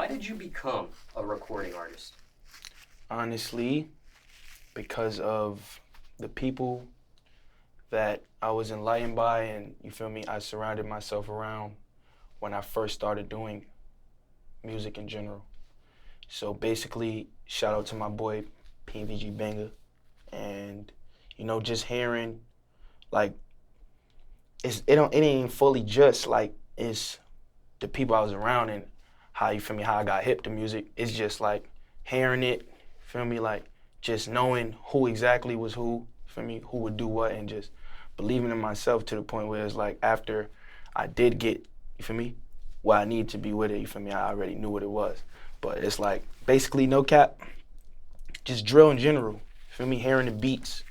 Why did you become a recording artist? Honestly, because of the people that I was enlightened by and, you feel me, I surrounded myself around when I first started doing music in general. So basically, shout out to my boy PNV Jay, and just hearing like it ain't fully just like it's the people I was around and how you feel me how I got hip to music. It's just like hearing it, feel me, like just knowing who exactly was who, feel me, who would do what, and just believing in myself to the point where it's like after I did get, you feel me, where I need to be with it, you feel me, I already knew what it was. But it's like basically no cap, just drill in general, feel me, hearing the beats,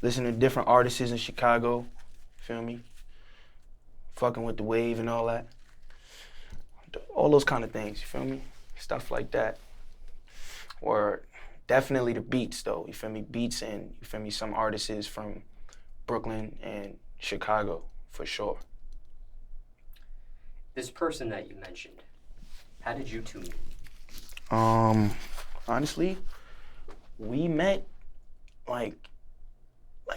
listening to different artists in Chicago, feel me, fucking with the wave and all that. All those kind of things, you feel me? Stuff like that. Or definitely the beats though, you feel me? Beats and, you feel me, some artists from Brooklyn and Chicago, for sure. This person that you mentioned, how did you two meet? Honestly, we met like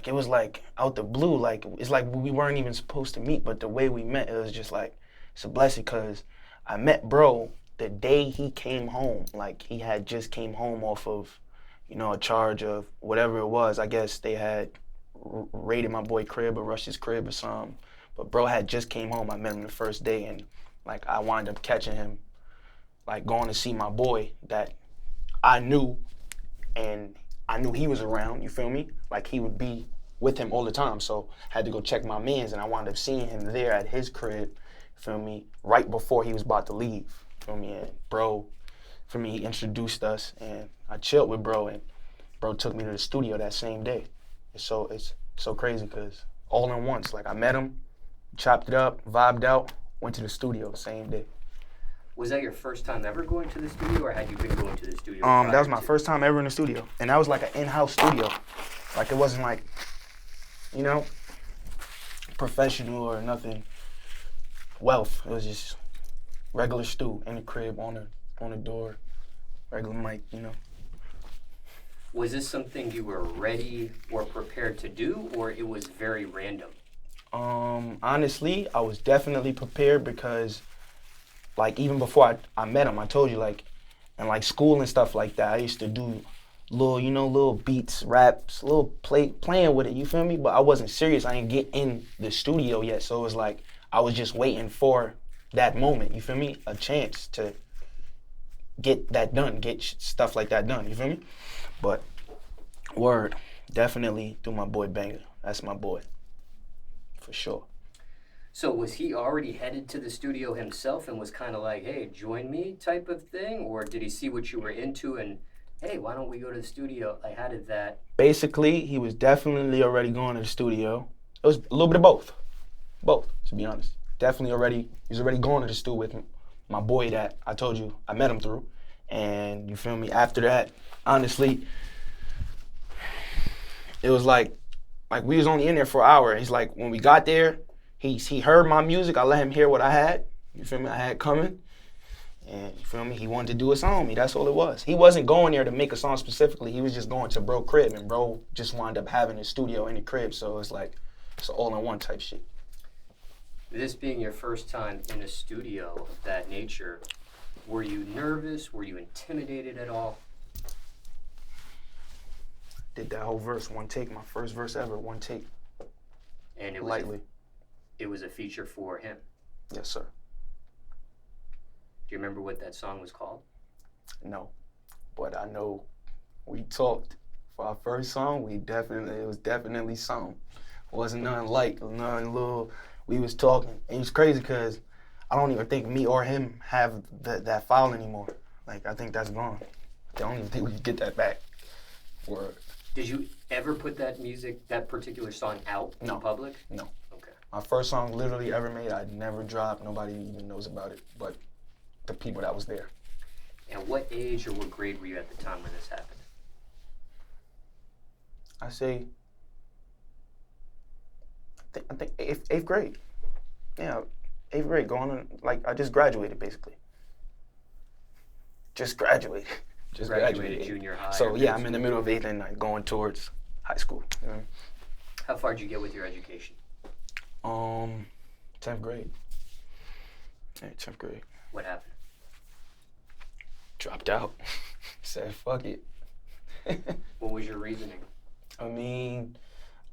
it was like out the blue. Like it's like we weren't even supposed to meet, but the way we met, it was just like it's a blessing because I met bro the day he came home. Like he had just came home off of, a charge of whatever it was. I guess they had raided my boy crib or rushed his crib or something. But bro had just came home. I met him the first day and like I wound up catching him, like going to see my boy that I knew and I knew he was around, you feel me? Like he would be with him all the time. So I had to go check my mans and I wound up seeing him there at his crib, you feel me? Right before he was about to leave, you feel me? And bro, for me, he introduced us and I chilled with bro and bro took me to the studio that same day. It's so crazy because all in once, like I met him, chopped it up, vibed out, went to the studio same day. Was that your first time ever going to the studio, or had you been going to the studio? That was my first time ever in the studio, and that was like an in-house studio. Like it wasn't like, professional or nothing. Wealth. It was just regular stu in the crib on the door, regular mic. Was this something you were ready or prepared to do, or it was very random? Honestly, I was definitely prepared because, like, even before I met him, I told you, like, in, like, school and stuff like that, I used to do little beats, raps, playing with it, you feel me? But I wasn't serious. I didn't get in the studio yet, so it was like I was just waiting for that moment, you feel me? A chance to get that done, get stuff like that done, you feel me? But, word, definitely through my boy Banger. That's my boy, for sure. So was he already headed to the studio himself and was kind of like, hey, join me type of thing? Or did he see what you were into and, hey, why don't we go to the studio? Like, how did that? Basically, he was definitely already going to the studio. It was a little bit of both. Both, to be honest. He was already going to the studio with my boy that I told you I met him through. And you feel me? After that, honestly, it was like we was only in there for an hour. He's like, when we got there, he heard my music. I let him hear what I had. You feel me? I had coming. And you feel me? He wanted to do a song with me. That's all it was. He wasn't going there to make a song specifically. He was just going to bro crib, and bro just wound up having his studio in the crib. So it's like it's an all-in-one type shit. This being your first time in a studio of that nature, were you nervous? Were you intimidated at all? Did that whole verse, one take, my first verse ever, one take. And it was lightly. It was a feature for him. Yes, sir. Do you remember what that song was called? No, but I know we talked for our first song. It was definitely something. Wasn't nothing light, nothing little. We was talking. And it's crazy because I don't even think me or him have that file anymore. Like, I think that's gone. I don't even think we could get that back. Word. Did you ever put that particular song out in public? No. Okay. My first song literally ever made, I never dropped. Nobody even knows about it, but the people that was there. And what age or what grade were you at the time when this happened? I say, I think eighth grade. Yeah, 8th grade, going on, like, I just graduated, basically. just graduated. Just Graduated junior high. So or yeah, middle I'm in the school? middle of 8th and like going towards high school. You know? How far did you get with your education? 10th grade. Yeah, 10th grade. What happened? Dropped out. Said fuck it. What was your reasoning? I mean,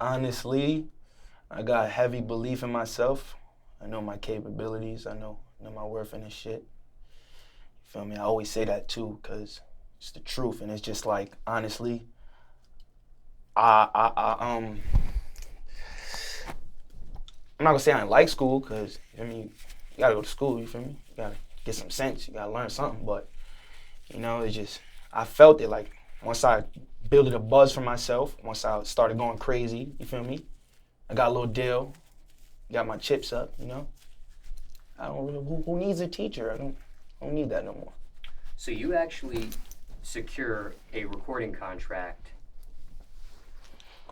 honestly, I got heavy belief in myself. I know my capabilities. I know my worth in this shit. You feel me? I always say that too, cause it's the truth, and it's just like honestly, I'm not gonna say I didn't like school, cause I mean, you gotta go to school. You feel me? You gotta get some sense. You gotta learn something. But you know, it's just I felt it like once I built a buzz for myself. Once I started going crazy. You feel me? I got a little deal. Got my chips up. You know. I don't really. Who needs a teacher? I don't need that no more. So you actually secure a recording contract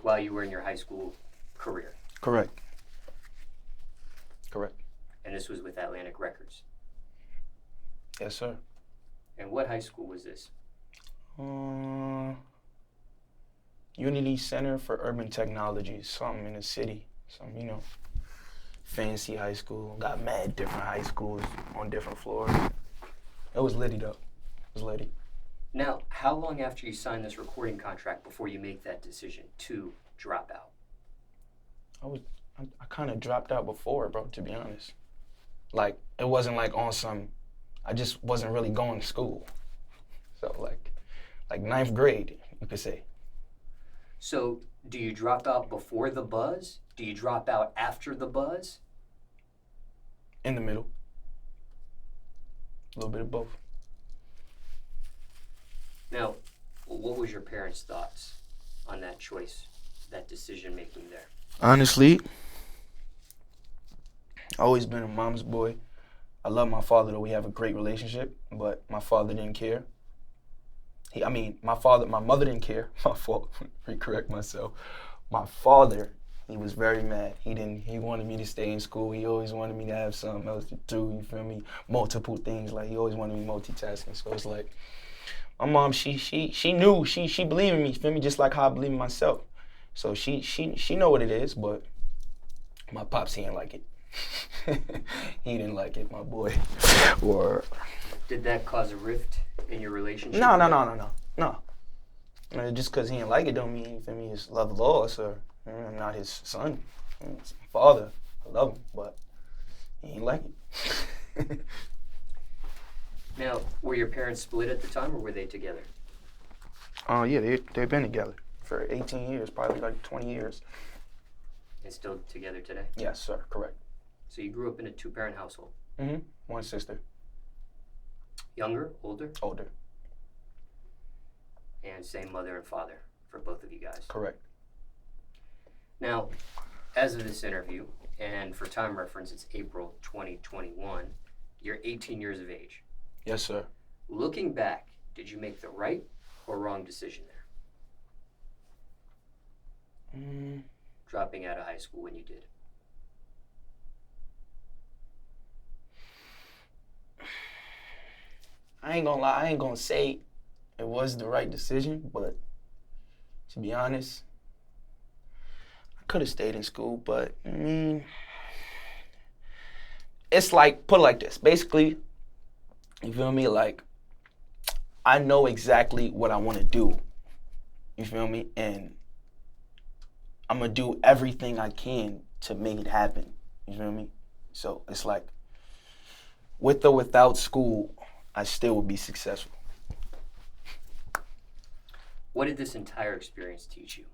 while you were in your high school career. Correct. Correct. And this was with Atlantic Records. Yes, sir. And what high school was this? Unity Center for Urban Technology, something in the city. Some, you know, fancy high school. Got mad different high schools on different floors. It was litty though. It was litty. Now, how long after you signed this recording contract before you make that decision to drop out? I kind of dropped out before, bro, to be honest. Like, it wasn't like on some, I just wasn't really going to school. So like ninth grade, you could say. So, do you drop out before the buzz? Do you drop out after the buzz? In the middle. A little bit of both. Now, what was your parents' thoughts on that choice, that decision making there? Honestly, always been a mom's boy. I love my father, though. We have a great relationship, but my father didn't care. My mother didn't care. My fault. Recorrect myself. My father, he was very mad. He wanted me to stay in school. He always wanted me to have something else to do, you feel me? Multiple things, like he always wanted me multitasking. So it's like, my mom, she knew, she believed in me, you feel me? Just like how I believe in myself. So she know what it is, but my pops, he didn't like it. He didn't like it, my boy. Or Did that cause a rift in your relationship? No. Just because he didn't like it don't mean, you feel me, his love lost, or I'm not his son. I'm his father. I love him, but he didn't like it. Now, were your parents split at the time, or were they together? Yeah, they've been together for 18 years, probably like 20 years. And still together today? Yes, sir, correct. So you grew up in a two-parent household? Mm-hmm. One sister. Younger, older, Older. and same mother and father for both of you guys? Correct. Now, as of this interview, and for time reference, it's April 2021, you're 18 years of age. Yes, sir. Looking back, did you make the right or wrong decision there? Dropping out of high school when you did. I ain't gonna lie, I ain't gonna say it was the right decision, but to be honest, I could have stayed in school, but it's like, put it like this. Basically, you feel me? Like, I know exactly what I want to do. You feel me? And I'm going to do everything I can to make it happen. You feel me? So it's like, with or without school, I still would be successful. What did this entire experience teach you?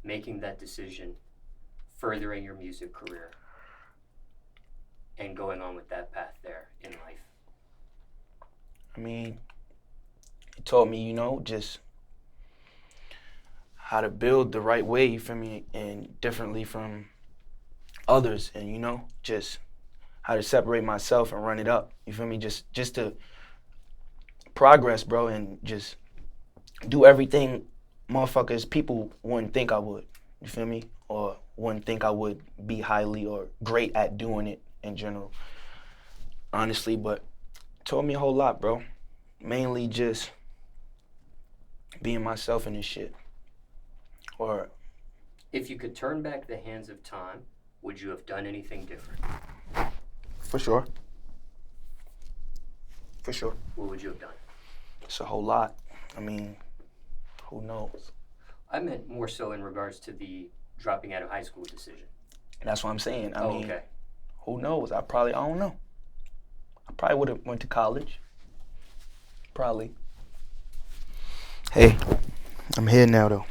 Making that decision, furthering your music career, and going on with that path there in life? I mean, it taught me, just how to build the right way, you feel me, and differently from others, and, just how to separate myself and run it up, you feel me, just to progress, bro, and just do everything people wouldn't think I would, you feel me, or wouldn't think I would be highly or great at doing it in general, honestly, but it taught me a whole lot, bro. mainly just being myself in this shit. Or If you could turn back the hands of time, would you have done anything different? for sure. For sure. What would you have done? It's a whole lot. I mean, who knows? I meant more so in regards to the dropping out of high school decision. That's what I'm saying. I mean, okay. who knows? I don't know. I probably would have went to college. Probably. Hey, I'm here now though.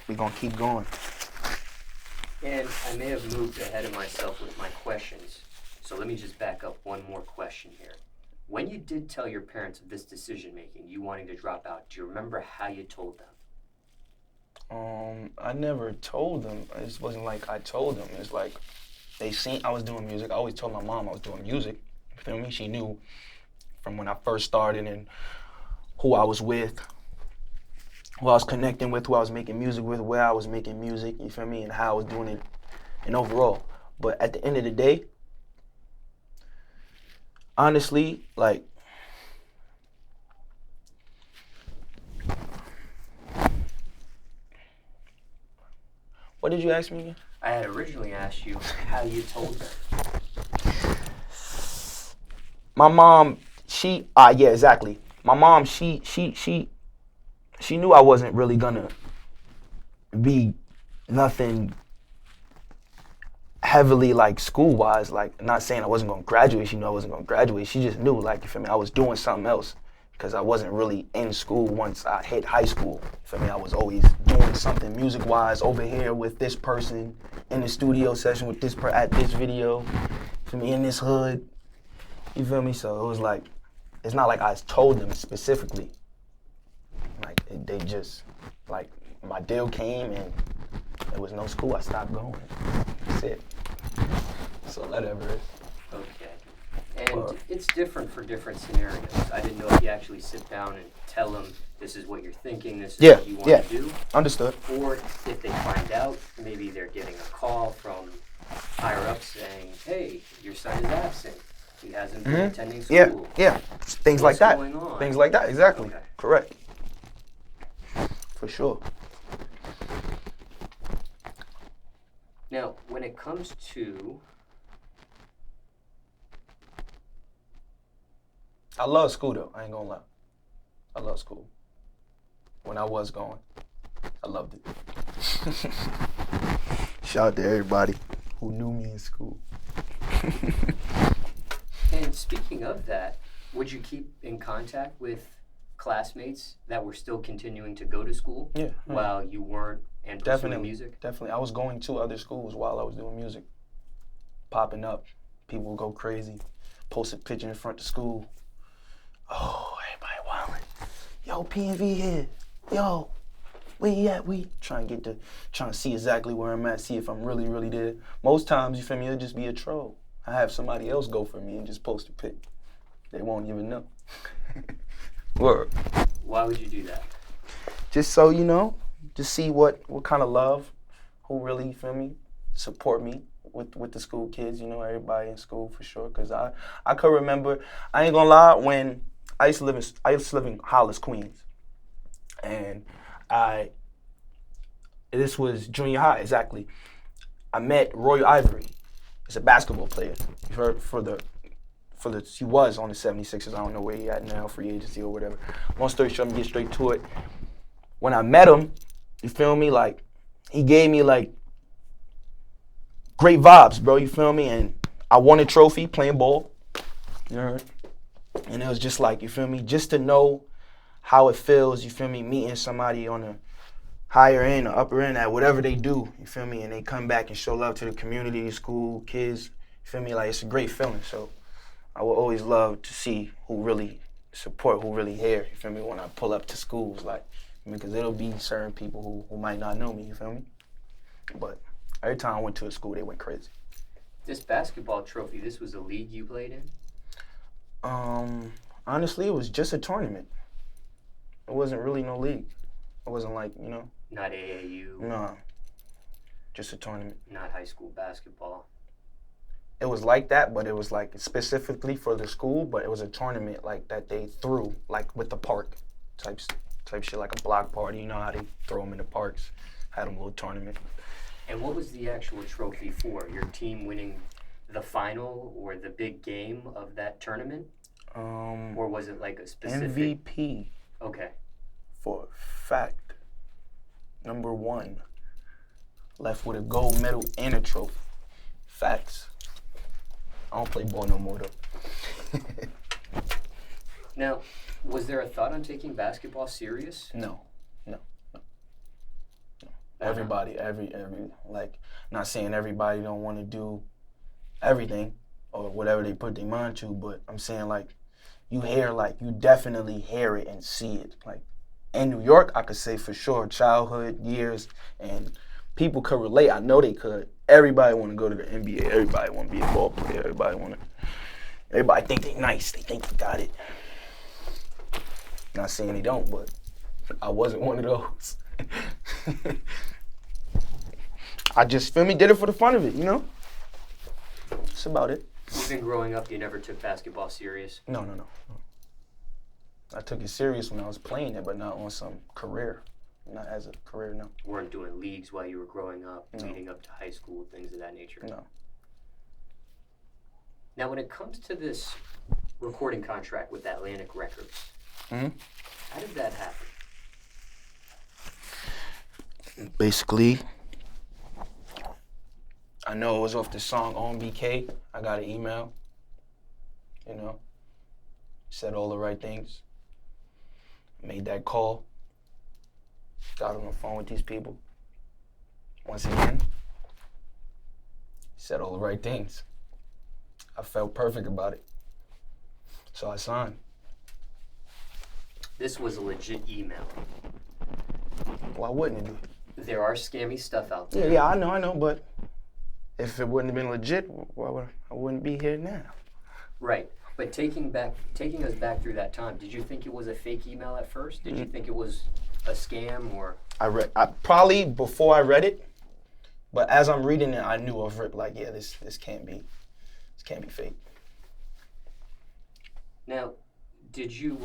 We're gonna keep going. And I may have moved ahead of myself with my questions, so let me just back up one more question here. When you did tell your parents of this decision making, you wanting to drop out, do you remember how you told them? I never told them. It just wasn't like I told them. It's like they seen I was doing music. I always told my mom I was doing music. You feel me? She knew from when I first started and who I was with, who I was connecting with, who I was making music with, where I was making music, you feel me, and how I was doing it and overall. But at the end of the day, honestly, like, what did you ask me again? I had originally asked you how you told them. My mom, yeah, exactly. My mom, she knew I wasn't really gonna be nothing heavily like school-wise, like not saying I wasn't gonna graduate. She knew I wasn't gonna graduate. She just knew, like, you feel me, I was doing something else because I wasn't really in school once I hit high school. You feel me? I was always doing something music-wise over here with this person in the studio session with this at this video. You feel me? In this hood. You feel me? So it was like, it's not like I told them specifically. Like, they just, like, my deal came and there was no school. I stopped going. That's it. So whatever. Okay. And it's different for different scenarios. I didn't know if you actually sit down and tell them this is what you're thinking, this is what you want to do. Understood. Or if they find out, maybe they're getting a call from higher up saying, hey, your son is absent. He hasn't been attending school. Yeah. Things like that. What's going on? Things like that, exactly. Okay. Correct. For sure. Now, when it comes to... I love school though, I ain't gonna lie. I love school. When I was going, I loved it. Shout out to everybody who knew me in school. And speaking of that, would you keep in contact with classmates that were still continuing to go to school while you weren't and pursuing music? Definitely. I was going to other schools while I was doing music. Popping up. People would go crazy. Post a picture in front of school. Oh, everybody wildin'. Yo, PNV here. Yo, where you at? Trying to see exactly where I'm at, see if I'm really, really there. Most times, you feel me, it'll just be a troll. I have somebody else go for me and just post a pic. They won't even know. Word. Why would you do that? Just so, you know, to see what kind of love, who really, you feel me, support me with the school kids, you know, everybody in school for sure. Cause I could remember, I ain't gonna lie, when I used to live in Hollis, Queens. And this was junior high, exactly. I met Roy Ivey. He's a basketball player. You've heard he was on the 76ers. I don't know where he at now, free agency or whatever. Long story short, I'm gonna get straight to it. When I met him, you feel me, like, he gave me, like, great vibes, bro, you feel me? And I won a trophy playing ball, you heard? And it was just like, you feel me, just to know how it feels, you feel me, meeting somebody on a higher end or upper end at whatever they do, you feel me, and they come back and show love to the community, school, kids, you feel me, like, it's a great feeling. So I will always love to see who really support, who really here, you feel me, when I pull up to schools, like, because it'll be certain people who might not know me, you feel me? But every time I went to a school, they went crazy. This basketball trophy, this was a league you played in? Honestly, it was just a tournament. It wasn't really no league. It wasn't like, you know. Not AAU? No, just a tournament. Not high school basketball? it was like that, but it was like specifically for the school, but it was a tournament like that they threw like with the park type shit, like a block party. You know how they throw them in the parks, had them a little tournament. And what was the actual trophy for? Your team winning the final or the big game of that tournament? Or was it like a specific MVP? Okay. For fact, number 1, left with a gold medal and a trophy. Facts. I don't play ball no more though. Now, was there a thought on taking basketball serious? No. Everybody, like, not saying everybody don't want to do everything or whatever they put their mind to, but I'm saying like, you definitely hear it and see it. Like, in New York, I could say for sure, childhood years, and people could relate. I know they could. Everybody want to go to the NBA. Everybody want to be a ball player. Everybody think they nice. They think they got it. Not saying they don't, but I wasn't one of those. I just, did it for the fun of it, you know? That's about it. Even growing up, you never took basketball serious? No. I took it serious when I was playing it, but not on some career. Not as a career, no. You weren't doing leagues while you were growing up, No. leading up to high school, things of that nature? No. Now, when it comes to this recording contract with Atlantic Records, Mm-hmm. how did that happen? Basically, I know it was off the song On BK. I got an email, you know, said all the right things. Made that call, got on the phone with these people. Once again, said all the right things. I felt perfect about it, so I signed. This was a legit email. Why wouldn't it be? There are scammy stuff out there. Yeah, I know, but if it wouldn't have been legit, I wouldn't be here now. Right, but taking us back through that time, did you think it was a fake email at first? Did you think it was a scam or? I probably before I read it, but as I'm reading it, I knew of it. Like, yeah, this can't be fake. Now, did you?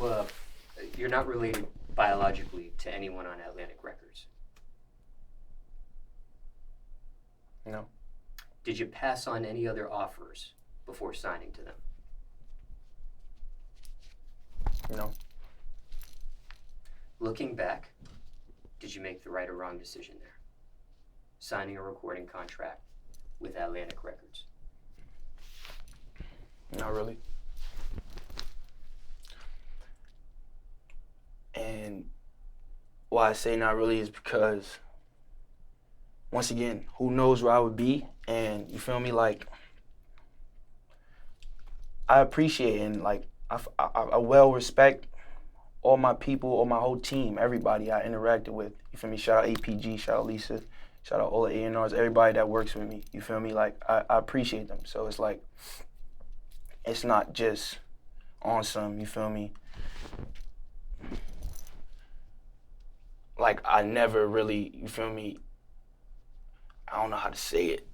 You're not related biologically to anyone on Atlantic Records. No. Did you pass on any other offers before signing to them? No. Looking back, did you make the right or wrong decision there? Signing a recording contract with Atlantic Records? Not really. And why I say not really is because, once again, who knows where I would be? And you feel me? Like, I appreciate and like I well respect all my people, all my whole team, everybody I interacted with. You feel me? Shout out APG, shout out Lisa, shout out all the A&Rs, everybody that works with me. You feel me? Like, I appreciate them. So it's like, it's not just on some, you feel me? Like, I never really, you feel me? I don't know how to say it.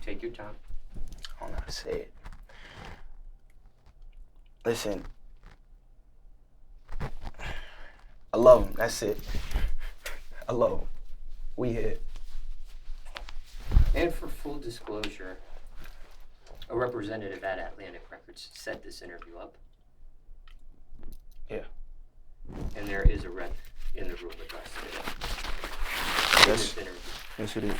Take your time. I don't know how to say it. Listen, I love him. That's it. I love him. We here. And for full disclosure, a representative at Atlantic Records set this interview up. Yeah. And there is a rep in the room with us today. In this interview. Yes, it is.